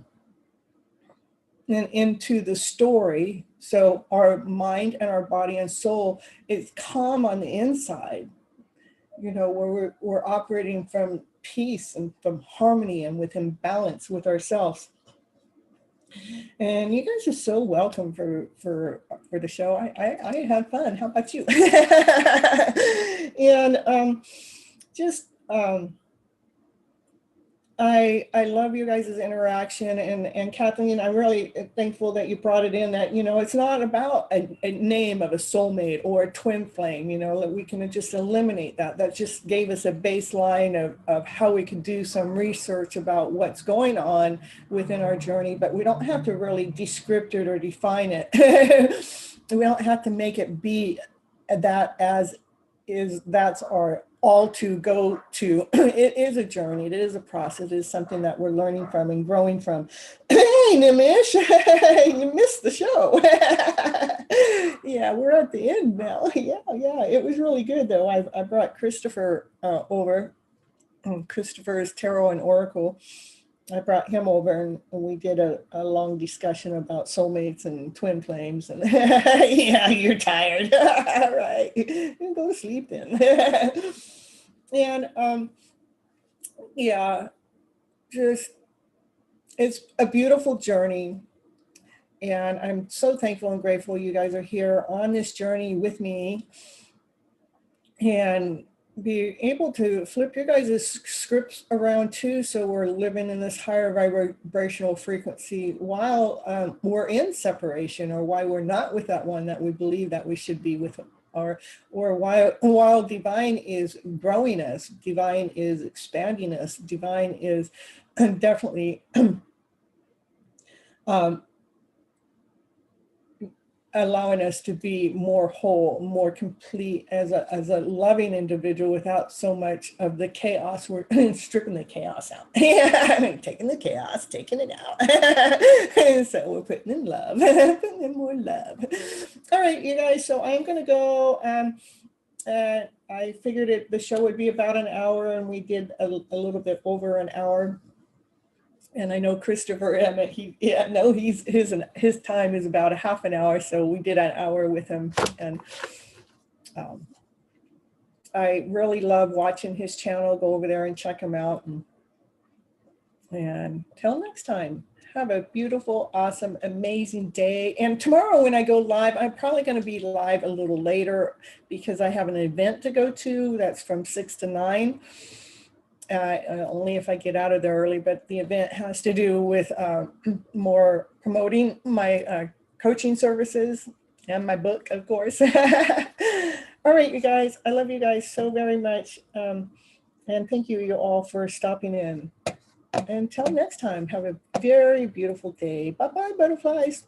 into the story. So our mind and our body and soul is calm on the inside, you know, where we're operating from peace and from harmony and within balance with ourselves. And you guys are so welcome for the show. I had fun. How about you? And just I love you guys' interaction, and Kathleen, I'm really thankful that you brought it in, that, you know, it's not about a name of a soulmate or a twin flame, you know, that we can just eliminate that. That just gave us a baseline of how we could do some research about what's going on within our journey, but we don't have to really descript it or define it. We don't have to make it be that as is, that's our all to go to. It is a journey, it is a process, it is something that we're learning from and growing from. Hey, Nimish, you missed the show. Yeah, we're at the end now. Yeah, it was really good though. I brought Christopher over. Christopher's Tarot and Oracle. I brought him over and we did a long discussion about soulmates and twin flames. And yeah, you're tired. All right, you go to sleep then. And yeah, just, it's a beautiful journey. And I'm so thankful and grateful you guys are here on this journey with me, and be able to flip your guys' scripts around too, so we're living in this higher vibrational frequency while we're in separation, or why we're not with that one that we believe that we should be with, or while divine is growing us, divine is expanding us, divine is definitely allowing us to be more whole, more complete as a loving individual, without so much of the chaos. We're stripping the chaos out. Yeah, taking the chaos, taking it out. So we're putting in love, putting in more love. All right, you guys, so I'm going to go. I figured the show would be about an hour, and we did a little bit over an hour. And I know Christopher Emmett, his time is about a half an hour, so we did an hour with him. And I really love watching his channel. Go over there and check him out. And till next time, have a beautiful, awesome, amazing day. And tomorrow when I go live, I'm probably going to be live a little later because I have an event to go to that's from 6 to 9. only if I get out of there early, but the event has to do with more promoting my coaching services and my book, of course. All right, you guys, I love you guys so very much. And thank you all for stopping in. Until next time, have a very beautiful day. Bye-bye, butterflies.